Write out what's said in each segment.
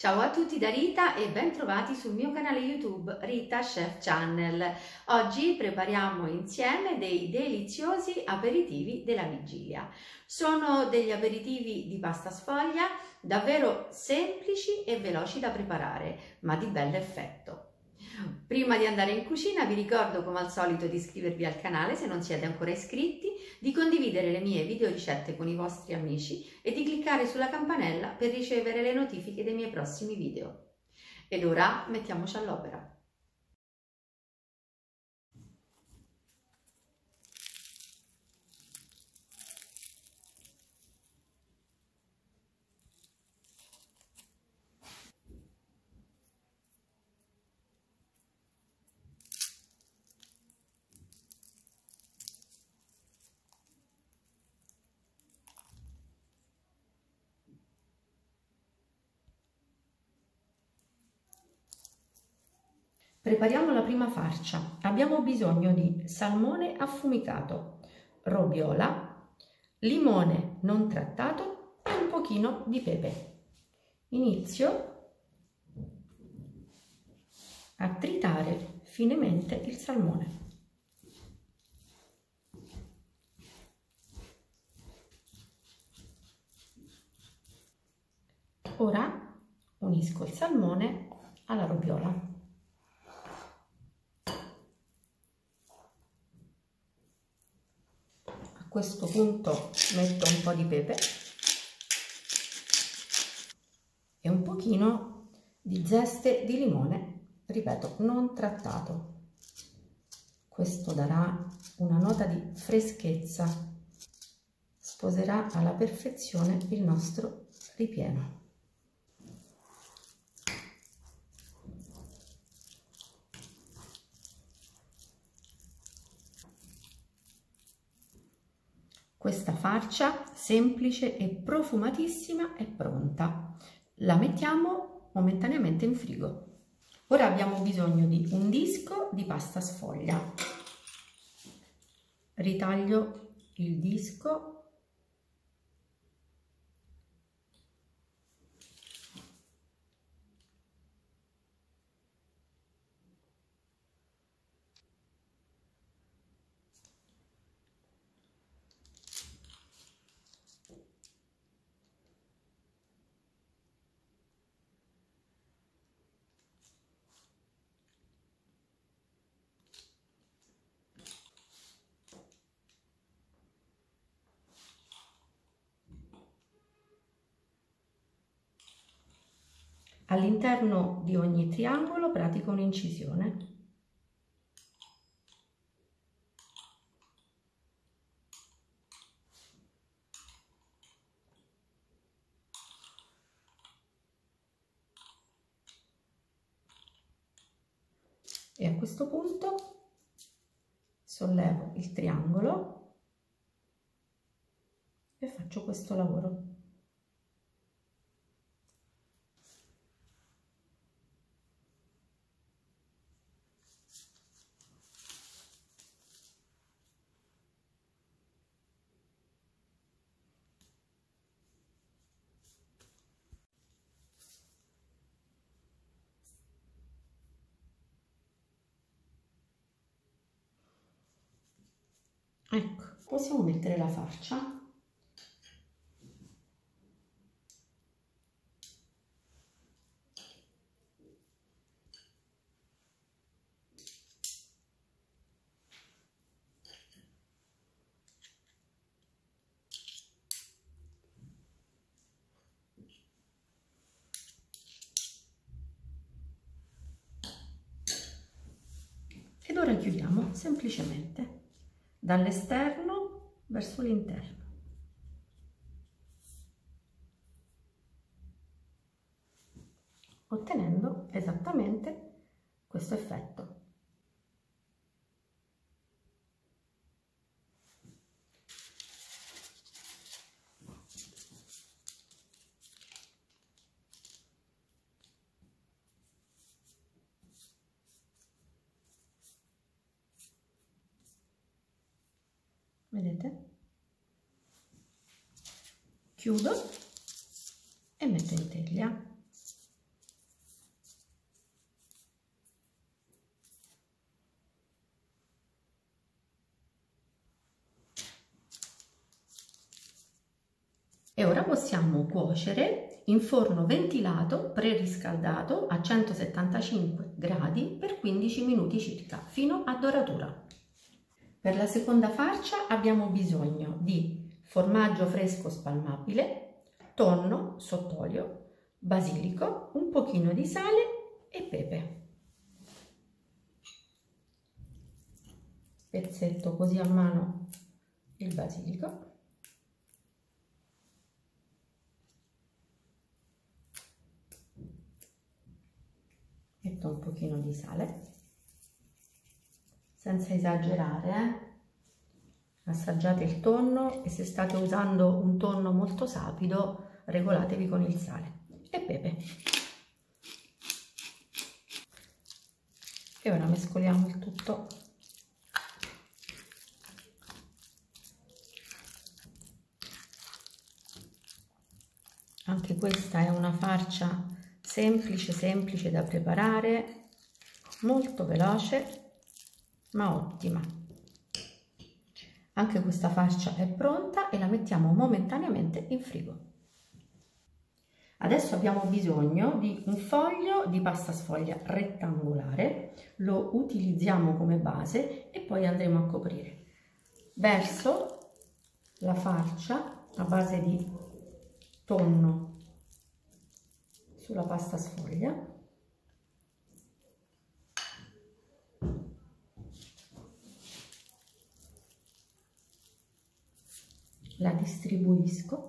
Ciao a tutti da Rita e ben trovati sul mio canale YouTube Rita Chef Channel. Oggi prepariamo insieme dei deliziosi aperitivi della vigilia. Sono degli aperitivi di pasta sfoglia davvero semplici e veloci da preparare, ma di bell'effetto. Prima di andare in cucina vi ricordo come al solito di iscrivervi al canale se non siete ancora iscritti, di condividere le mie video ricette con i vostri amici e di cliccare sulla campanella per ricevere le notifiche dei miei prossimi video. Ed ora mettiamoci all'opera. Prepariamo la prima farcia. Abbiamo bisogno di salmone affumicato, robiola, limone non trattato e un pochino di pepe. Inizio a tritare finemente il salmone. Ora unisco il salmone alla robiola. A questo punto metto un po' di pepe e un pochino di zeste di limone, ripeto, non trattato. Questo darà una nota di freschezza, sposerà alla perfezione il nostro ripieno. Questa farcia semplice e profumatissima è pronta. La mettiamo momentaneamente in frigo. Ora abbiamo bisogno di un disco di pasta sfoglia. Ritaglio il disco . All'interno di ogni triangolo pratico un'incisione. E a questo punto sollevo il triangolo e faccio questo lavoro. Ecco, possiamo mettere la farcia. Ed ora chiudiamo semplicemente dall'esterno verso l'interno. Ottenendo esattamente questo effetto. Vedete? Chiudo e metto in teglia. ora possiamo cuocere in forno ventilato preriscaldato a 175 gradi per 15 minuti circa, fino a doratura. Per la seconda farcia abbiamo bisogno di formaggio fresco spalmabile, tonno sott'olio, basilico, un pochino di sale e pepe. Pezzetto così a mano il basilico. Metto un pochino di sale, senza esagerare, Assaggiate il tonno e se state usando un tonno molto sapido, regolatevi con il sale e pepe. E ora mescoliamo il tutto. Anche questa è una farcia semplice da preparare, molto veloce ma ottima. Anche questa farcia è pronta e la mettiamo momentaneamente in frigo. Adesso abbiamo bisogno di un foglio di pasta sfoglia rettangolare, lo utilizziamo come base e poi andremo a coprire. Verso la farcia a base di tonno sulla pasta sfoglia. La distribuisco.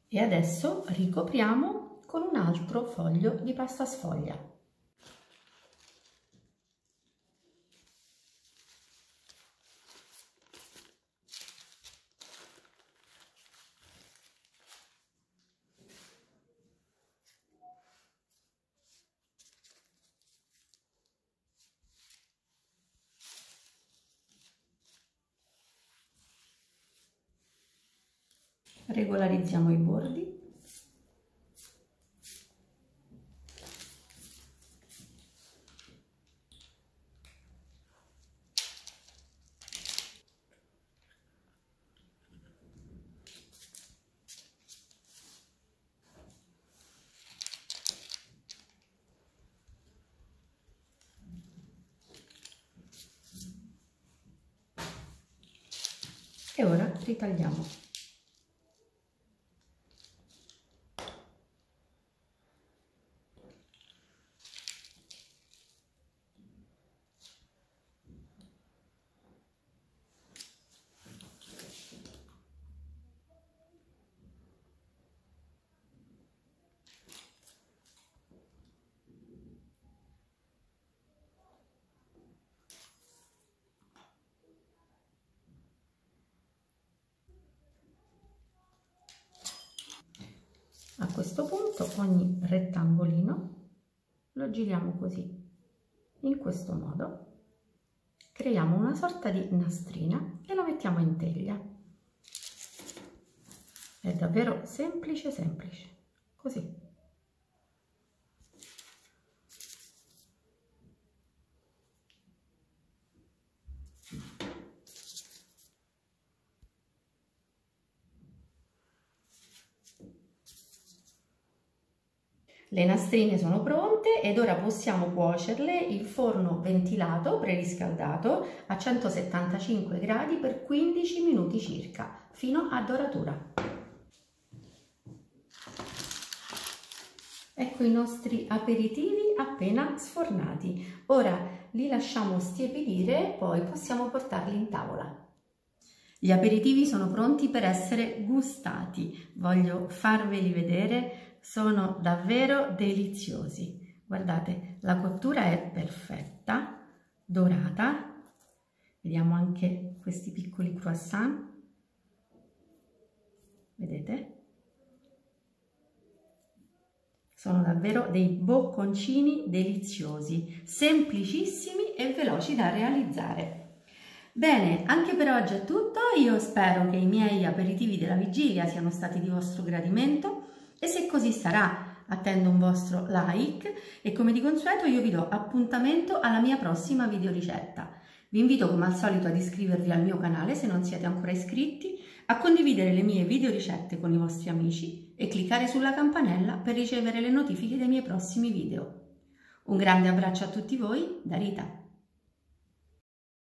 E adesso ricopriamo con un altro foglio di pasta sfoglia. Regolarizziamo i bordi. E ora ritagliamo. A questo punto ogni rettangolino lo giriamo così, in questo modo, creiamo una sorta di nastrina e lo mettiamo in teglia. È davvero semplice, così. Le nastrine sono pronte ed ora possiamo cuocerle in forno ventilato preriscaldato a 175 gradi per 15 minuti circa, fino a doratura. Ecco i nostri aperitivi appena sfornati. Ora li lasciamo stiepidire, poi possiamo portarli in tavola. Gli aperitivi sono pronti per essere gustati. Voglio farveli vedere. Sono davvero deliziosi. Guardate, la cottura è perfetta, dorata. Vediamo anche questi piccoli croissant. Vedete? Sono davvero dei bocconcini deliziosi, semplicissimi e veloci da realizzare. Bene, anche per oggi è tutto. Io spero che i miei aperitivi della vigilia siano stati di vostro gradimento. E se così sarà, attendo un vostro like e come di consueto io vi do appuntamento alla mia prossima video ricetta. Vi invito come al solito ad iscrivervi al mio canale se non siete ancora iscritti, a condividere le mie video ricette con i vostri amici e cliccare sulla campanella per ricevere le notifiche dei miei prossimi video. Un grande abbraccio a tutti voi da Rita.